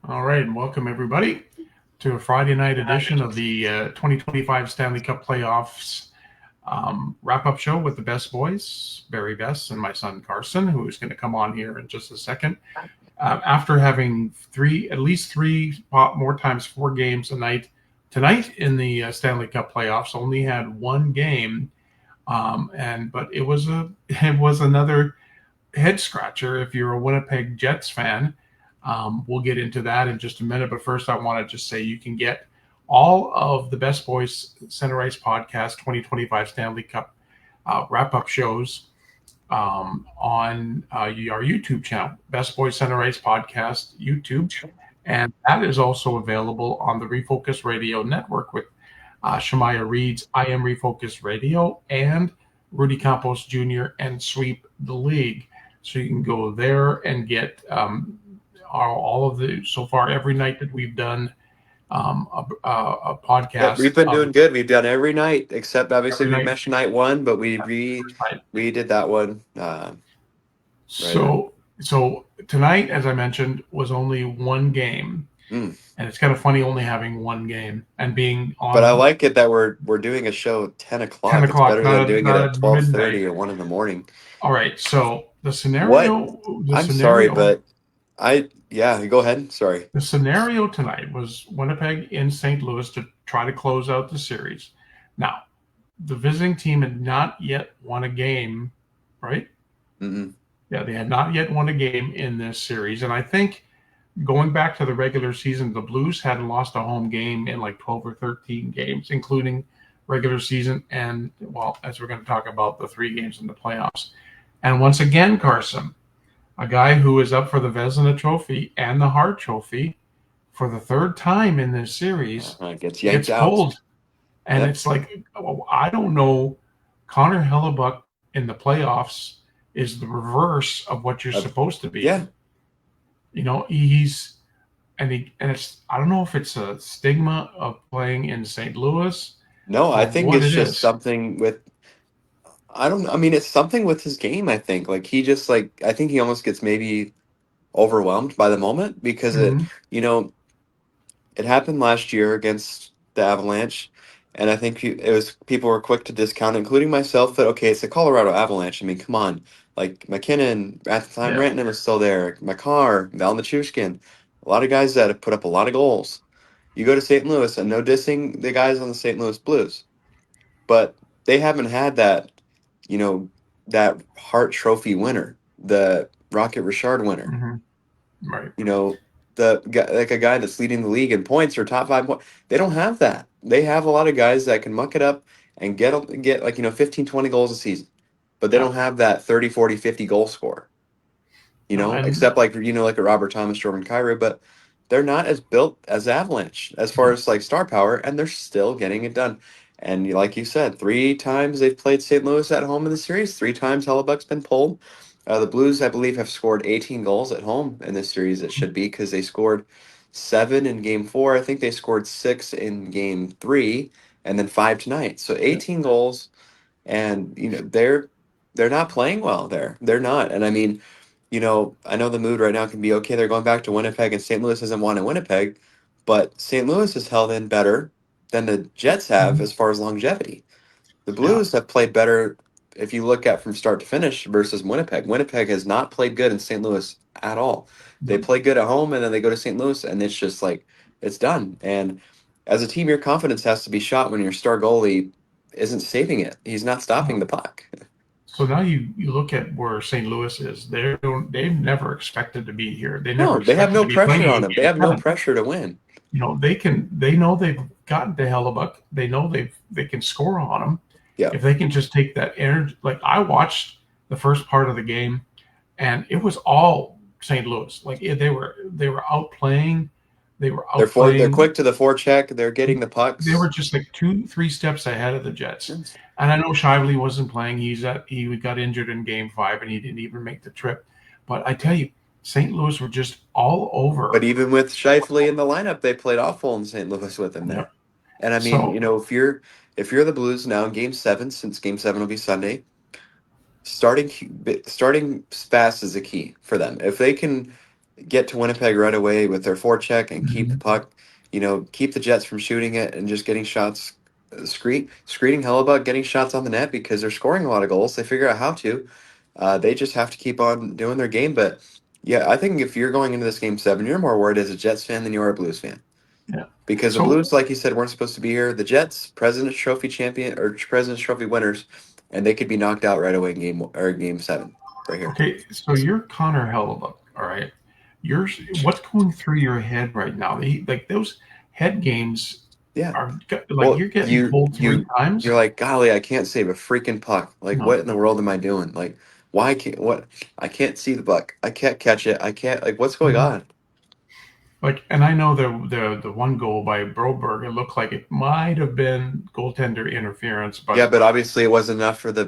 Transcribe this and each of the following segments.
All right, and welcome everybody to a Friday night edition of the 2025 Stanley Cup Playoffs wrap-up show with the Besse boys, Barry, Besse, and my son Carson, who is going to come on here in just a second. After having at least three, more times 4 games a night, tonight in the Stanley Cup Playoffs only had one game, but it was another head scratcher if you're a Winnipeg Jets fan. We'll get into that in just a minute. But first, I want to just say you can get all of the Besse Boys Center Ice Podcast 2025 Stanley Cup wrap-up shows on our YouTube channel, Besse Boys Center Ice Podcast YouTube. And that is also available on the Refocused Radio Network with Shemaya Reed's I Am Refocused Radio and Rudy Campos Jr. and Sweep the League. So you can go there and get all of the, so far, every night that we've done a podcast. Yep, we've been doing good. We've done every night, except obviously we mentioned night one, but we redid that one. So tonight, as I mentioned, was only one game. And it's kind of funny only having one game and being on. But I like it that we're doing a show at 10 o'clock. 10 o'clock. It's better than doing it at 12:30 or 1 in the morning. All right. So the scenario. Sorry, but go ahead. Sorry. The scenario tonight was Winnipeg in St. Louis to try to close out the series. Now, the visiting team had not yet won a game, right? Mm-hmm. Yeah, they had not yet won a game in this series. And I think going back to the regular season, the Blues hadn't lost a home game in like 12 or 13 games, including regular season and, well, as we're going to talk about, the 3 games in the playoffs. And once again, Carson, a guy who is up for the Vezina Trophy and the Hart Trophy for the 3rd time in this series gets pulled. And it's like, I don't know, Connor Hellebuyck in the playoffs is the reverse of what you're supposed to be. Yeah. You know, it's I don't know if it's a stigma of playing in St. Louis. No, I think it's just something with, it's something with his game, I think. Like, he just, I think he almost gets maybe overwhelmed by the moment because it happened last year against the Avalanche. And I think people were quick to discount, including myself, that, okay, it's the Colorado Avalanche. I mean, come on. Like, McKinnon, at the time, Rantanen was still there. Makar, Val Nichushkin. A lot of guys that have put up a lot of goals. You go to St. Louis, and no dissing the guys on the St. Louis Blues. But they haven't had that, that Hart Trophy winner, the Rocket Richard winner. Mm-hmm. Right. A guy that's leading the league in points or top 5 points. They don't have that. They have a lot of guys that can muck it up and get 15, 20 goals a season. But they don't have that 30, 40, 50 goal score. Except like a Robert Thomas, Jordan Kyrou, but they're not as built as Avalanche as far as star power, and they're still getting it done. And like you said, 3 times they've played St. Louis at home in the series. 3 times Hellebuck's been pulled. The Blues, I believe, have scored 18 goals at home in this series. It should be because they scored 7 in Game 4. I think they scored 6 in Game 3, and then 5 tonight. So 18 goals, and they're not playing well there. They're not. And I mean, I know the mood right now can be, okay, they're going back to Winnipeg, and St. Louis hasn't won in Winnipeg, but St. Louis has held in better than the Jets have as far as longevity. The Blues have played better if you look at from start to finish versus Winnipeg. Winnipeg has not played good in St. Louis at all. They play good at home, and then they go to St. Louis, and it's just it's done. And as a team, your confidence has to be shot when your star goalie isn't saving it. He's not stopping the puck. So now you look at where St. Louis is. They've never expected to be here. They have no pressure on them. They have no pressure to win. They know they've gotten to Hellebuck. They know they can score on them. Yeah. If they can just take that energy. Like, I watched the first part of the game, and it was all St. Louis. Like, they were outplaying. They're quick to the forecheck. They're getting the pucks. They were just 2-3 steps ahead of the Jets. And I know Shively wasn't playing. He got injured in Game 5, and he didn't even make the trip. But I tell you, St. Louis were just all over. But even with Shifley in the lineup, they played awful in St. Louis with him there. Yep. And I mean, if you're the Blues now in Game 7, since Game 7 will be Sunday, starting fast is a key for them. If they can get to Winnipeg right away with their forecheck and keep the Mhm. puck. Keep the Jets from shooting it and just getting shots. Screening Hellebuck, getting shots on the net because they're scoring a lot of goals. They figure out how to. They just have to keep on doing their game. But yeah, I think if you're going into this game 7, you're more worried as a Jets fan than you are a Blues fan. Yeah. Because the So Blues, like you said, weren't supposed to be here. The Jets, President's Trophy champion or President's Trophy winners, and they could be knocked out right away in game 7, right here. okay, so you're Connor Hellebuck, all right. You're what's going through your head right now? Like those head games Yeah. are like Well, you're getting pulled three you're times. like, golly, I can't save a freaking puck. Like, No, what in the world am I doing? Like, why can't what? I can't see the puck. I can't catch it. I can't. Like, what's going Mhm. on? Like, and I know the one goal by Broberg, it looked like it might have been goaltender interference, Yeah, but but obviously it wasn't enough for the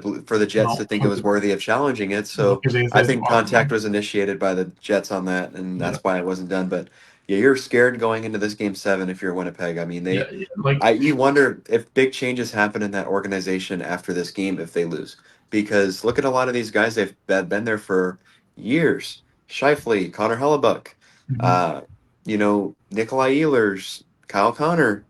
Jets to no, think it was worthy of challenging it. So because they I said, think contact was initiated by the Jets on that, and yeah, that's why it wasn't done. But yeah, you're scared going into this game 7 if you're Winnipeg. I mean, yeah, yeah, like, you wonder if big changes happen in that organization after this game if they lose, because look at a lot of these guys. They've been there for years. Shifley, Connor Hellebuck, mhm. uh, Nikolai Ehlers, Kyle Connor.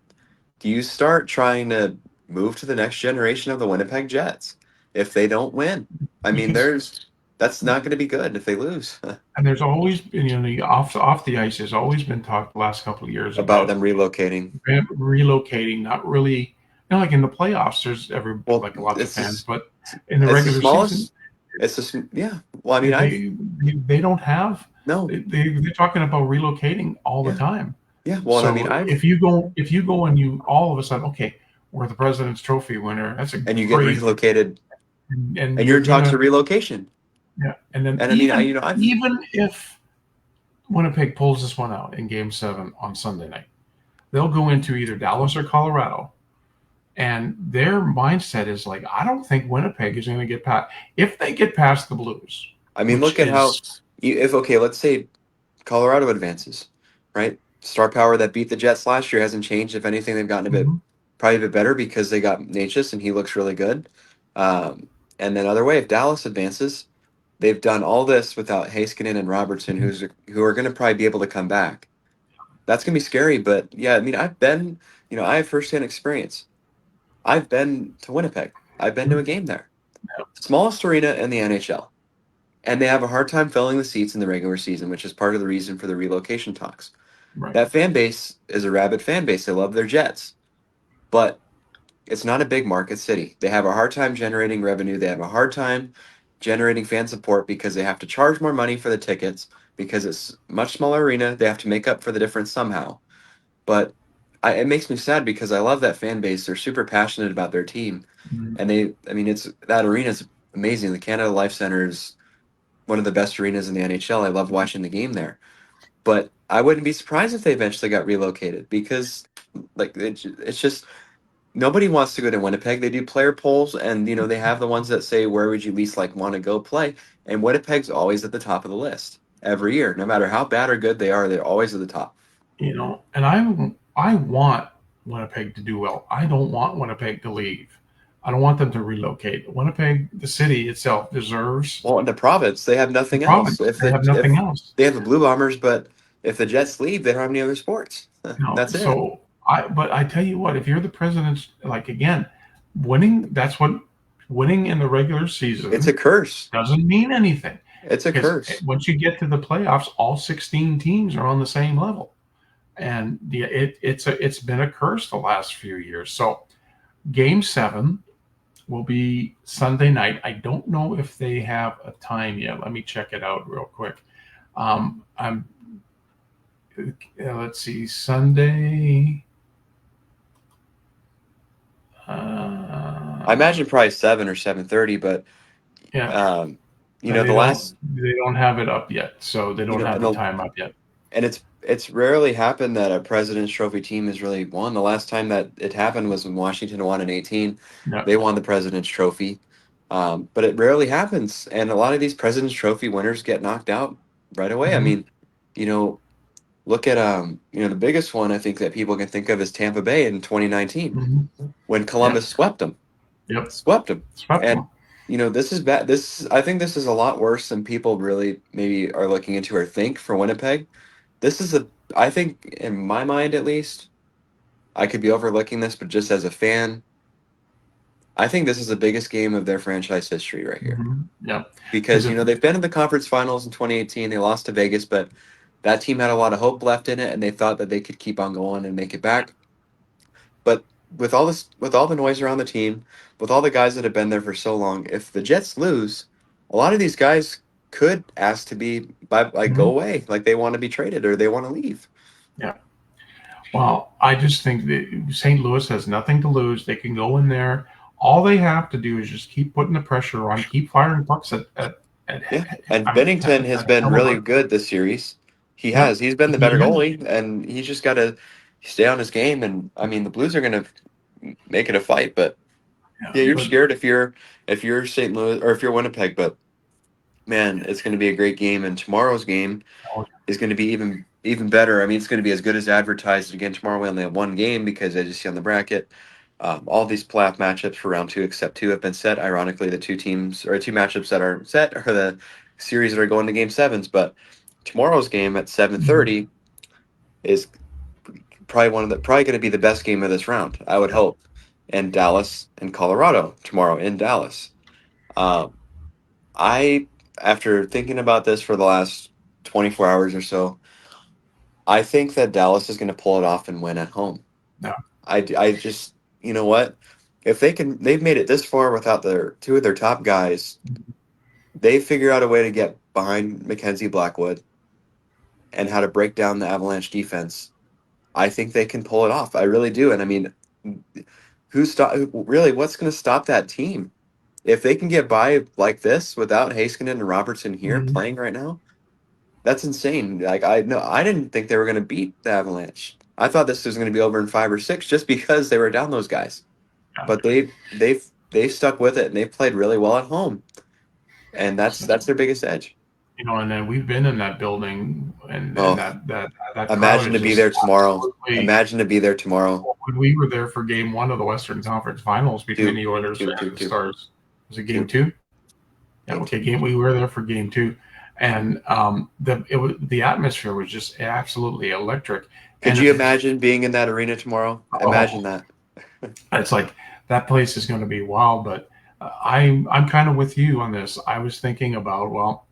Do you start trying to move to the next generation of the Winnipeg Jets if they don't win? I mean, Because that's not going to be good if they lose. and there's always been, off the ice. There's always been talk the last couple of years About about them relocating. relocating, not really, like in the playoffs, there's Well, like lots of it's fans, just but in the it's the regular season, smallest. It's just yeah. Well, I mean, they don't have, no, they're talking about relocating all the yeah, time. yeah. Well, and I mean, So if you go and you all of a sudden, okay, we're the President's Trophy winner. That's a and you get great, relocated, and and you're you're in talks gonna, of relocation. yeah. And then And I mean, I've even if Winnipeg pulls this one out in Game 7 on Sunday night, they'll go into either Dallas or Colorado, and their mindset is like, I don't think Winnipeg is going to get past. If they get past the Blues, I mean, which look at how is, if okay, let's say Colorado advances, right? Star power that beat the Jets last year hasn't changed. If anything, they've gotten mhm, probably a bit better because they got Natchez and he looks really good. And then other way, if Dallas advances, they've done all this without Heiskanen and Robertson, mhm, who are going to probably be able to come back. That's going to be scary. But yeah, I mean, I have firsthand experience. I've been to Winnipeg. I've been to a mhm, game there. Smallest arena in the NHL. And they have a hard time filling the seats in the regular season, which is part of the reason for the relocation talks. right. That fan base is a rabid fan base. They love their Jets, but it's not a big market city. They have a hard time generating revenue. They have a hard time generating fan support because they have to charge more money for the tickets because it's much smaller arena. They have to make up for the difference somehow. But it makes me sad because I love that fan base. They're super passionate about their team, Mhm. and I mean, it's that arena is amazing. The Canada Life Center is one of the best arenas in the NHL. I love watching the game there. But I wouldn't be surprised if they eventually got relocated because, like, it's just nobody wants to go to Winnipeg. They do player polls, and they have the ones that say where would you least like want to go play, and Winnipeg's always at the top of the list every year, no matter how bad or good they are. They're always at the top. And I want Winnipeg to do well. I don't want Winnipeg to leave. I don't want them to relocate. Winnipeg, the city itself, deserves Well, in the province, they have the nothing else. province. They have nothing else. They have the Blue Bombers, but if the Jets leave, they don't have any other sports. That's it. So but I tell you what, if you're the president, like again, that's what winning in the regular It's a season curse. doesn't mean anything It's a because curse. once you get to the playoffs, all 16 teams are on the same level, and it's been a curse the last few years. So Game 7 will be Sunday night. I don't know if they have a time yet. Let me check it out real quick. I'm Let's see, Sunday. I Uh, imagine probably 7 or 7:30, but yeah, um, they the don't last, have it up yet, so they don't have and the time up yet. it's rarely happened that a President's Trophy team has really won. The last time that it happened was when Washington won in 18. Yeah. They won the President's Trophy, but it rarely happens, and a lot of these President's Trophy winners get knocked out right away. I Hmm. mean, you know, look at the biggest one I think that people can think of is Tampa Bay in 2019 Hmm. when Yeah. Columbus swept them, Yep. swept them, Swept and them. this is bad. I think this is a lot worse than people really maybe are looking into or think for Winnipeg. This is I think in my mind at least, I could be overlooking this, but just as a fan, I think this is the biggest game of their franchise history right here. Yeah, because Because, they've been in the conference finals in 2018. They lost to Vegas, but that team had a lot of hope left in it, and they thought that they could keep on going and make it back. But with all the noise around the team, with all the guys that have been there for so long, if the Jets lose, a lot of these guys could ask to be go away, like they want to be traded or they want to leave. Yeah. Well, I just think that St. Louis has nothing to lose. They can go in there. All they have to do is just keep putting the pressure on, keep firing pucks Yeah, and Bennington has been really good this series. He Yep. has. He's been the better goalie, and he's just got to stay on his game. And I mean, the Blues are going to make it a fight, but yeah, you're scared if you're St. Louis or if you're Winnipeg. But man, it's going to be a great game, and tomorrow's game is going to be even better. I mean, it's going to be as good as advertised. Again, tomorrow we only have one game because as you see on the bracket, all these playoff matchups for round 2 except 2 have been set. Ironically, the two matchups that are set are the series that are going to game 7s. But tomorrow's game at 7:30 is probably going to be the best game of this round, I would hope. And Dallas and Colorado tomorrow in Dallas. I After thinking about this for the last 24 hours or so, I think that Dallas is going to pull it off and win at home. No. I just, you know what? If they've made it this far without two of their top guys. They figure out a way to get behind Mackenzie Blackwood and how to break down the Avalanche defense. I think they can pull it off. I really do. And I mean, what's going to stop that team? If they can get by like this without Heiskanen and Robertson here playing right now, that's insane. Like I didn't think they were going to beat the Avalanche. I thought this was going to be over in 5 or 6 just because they were down those guys. Yeah. But they stuck with it and they played really well at home. And that's their biggest edge. And then we've been in that building and that imagine to be there tomorrow. Imagine to be there tomorrow. When we were there for game 1 of the Western Conference Finals between the Oilers and the Stars. Was it game 2? Yeah, okay, we were there for game 2. And the atmosphere was just absolutely electric. Could you imagine being in that arena tomorrow? Imagine that. It's like that place is going to be wild, but I'm kind of with you on this. I was thinking about,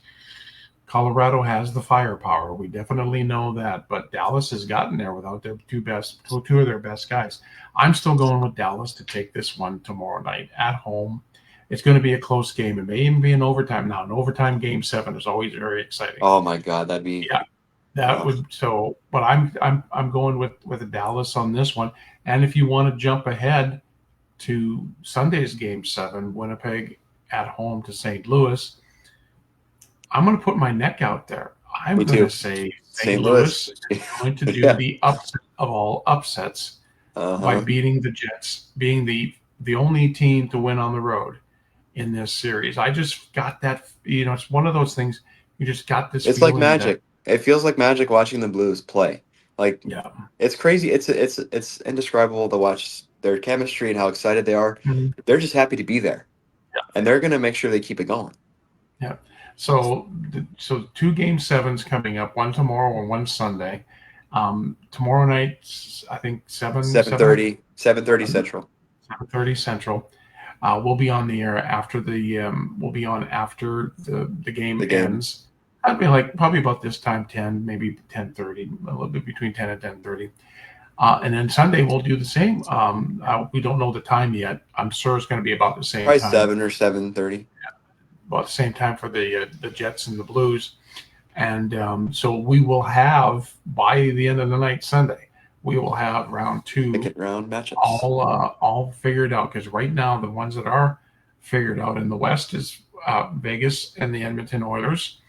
Colorado has the firepower. We definitely know that, but Dallas has gotten there without their two of their best guys. I'm still going with Dallas to take this one tomorrow night at home. It's going to be a close game. It may even be an overtime. Now, an overtime game 7 is always very exciting. Oh my God, that'd be would so. But I'm going with Dallas on this one. And if you want to jump ahead to Sunday's game 7, Winnipeg at home to St. Louis, I'm going to put my neck out there. I'm going to say St. Louis is going to do the upset of all upsets by beating the Jets, being the only team to win on the road in this series. I just got that, it's one of those things. You just got this. It's like magic. It feels like magic watching the Blues play. Like, it's crazy. It's indescribable to watch their chemistry and how excited they are. Mm-hmm. They're just happy to be there, and they're going to make sure they keep it going. Yeah. So 2 game 7s coming up, one tomorrow and one Sunday. Tomorrow night, I think 7:30 Central. 7:30 Central. We'll be on the air after after the game ends. I'd be probably about this time, 10, maybe 10:30, a little bit between 10 and 10:30. And then Sunday we'll do the same. We don't know the time yet. I'm sure it's going to be about the same probably time. 7 or 7:30. About the same time for the Jets and the Blues. And so we will have, by the end of the night Sunday, we will have round 2 round matchups all figured out. Because right now the ones that are figured out in the West is Vegas and the Edmonton Oilers.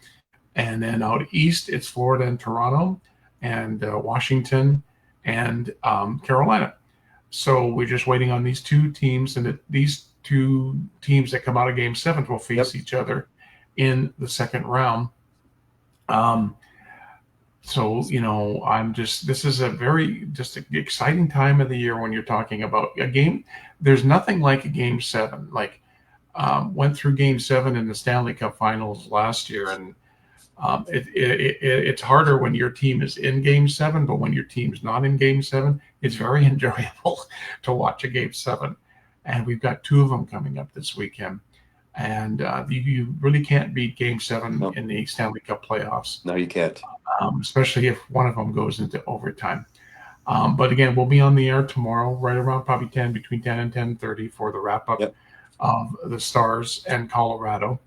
And then out east, it's Florida and Toronto and Washington and Carolina. So we're just waiting on these 2 teams, and these 2 teams that come out of game 7 will face each other in the second round. So, this is a very just an exciting time of the year when you're talking about a game. There's nothing like a game 7. Like went through Game 7 in the Stanley Cup Finals last year, and it's harder when your team is in Game 7, but when your team's not in Game 7, it's very enjoyable to watch a Game 7. And we've got 2 of them coming up this weekend. And you really can't beat Game 7 in the Stanley Cup playoffs. No, you can't. Especially if one of them goes into overtime. But again, we'll be on the air tomorrow, right around probably between 10 and 10:30 for the wrap up of the Stars and Colorado.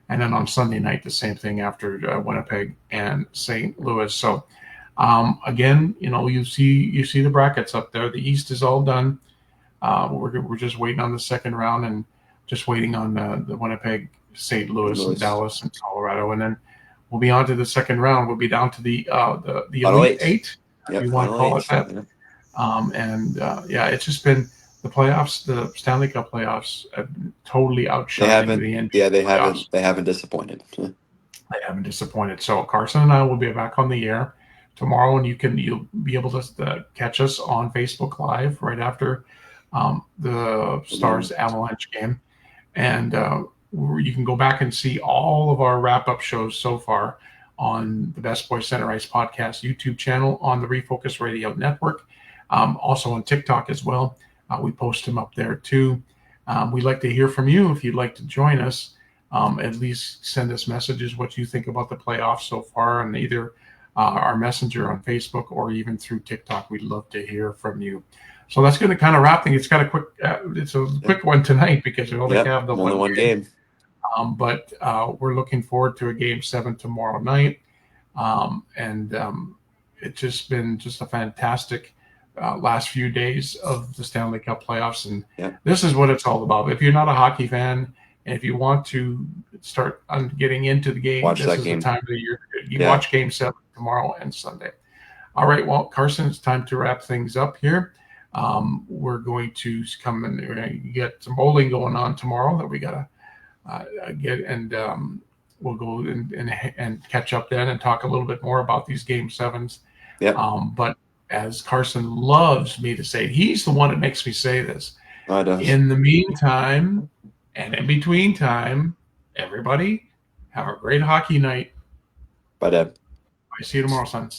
And then on Sunday night, the same thing after Winnipeg and St. Louis. So again, you see the brackets up there. The East is all done. We're just waiting on the second round and just waiting on the Winnipeg, St. Louis, and Dallas, and Colorado, and then we'll be on to the second round. We'll be down to the Elite Eight. You want to call it that? It's just been the playoffs. The Stanley Cup playoffs have totally outshined the NBA. Yeah, they haven't disappointed. They haven't disappointed. So Carson and I will be back on the air tomorrow, and you'll be able to catch us on Facebook Live right after the Stars Avalanche game, and you can go back and see all of our wrap-up shows so far on the Best Boys Center Ice podcast YouTube channel, on the Refocus Radio Network, also on TikTok as well. We post them up there too. We'd like to hear from you if you'd like to join us. At least send us messages what you think about the playoffs so far, and either our messenger on Facebook or even through TikTok. We'd love to hear from you. So that's going to kind of wrap things. It's got a quick one tonight because we only have the one game. But we're looking forward to a Game 7 tomorrow night. It's just been a fantastic last few days of the Stanley Cup playoffs. And this is what it's all about. If you're not a hockey fan, and if you want to start getting into the game, this is the time of the year. You watch Game 7 tomorrow and Sunday. All right, well, Carson, it's time to wrap things up here. We're going to come and we're going to get some bowling going on tomorrow that we got to get, and we'll go and catch up then and talk a little bit more about these Game 7s. But as Carson loves me to say, he's the one that makes me say this. In the meantime and in between time, everybody have a great hockey night. Bye, Deb. I see you tomorrow, son.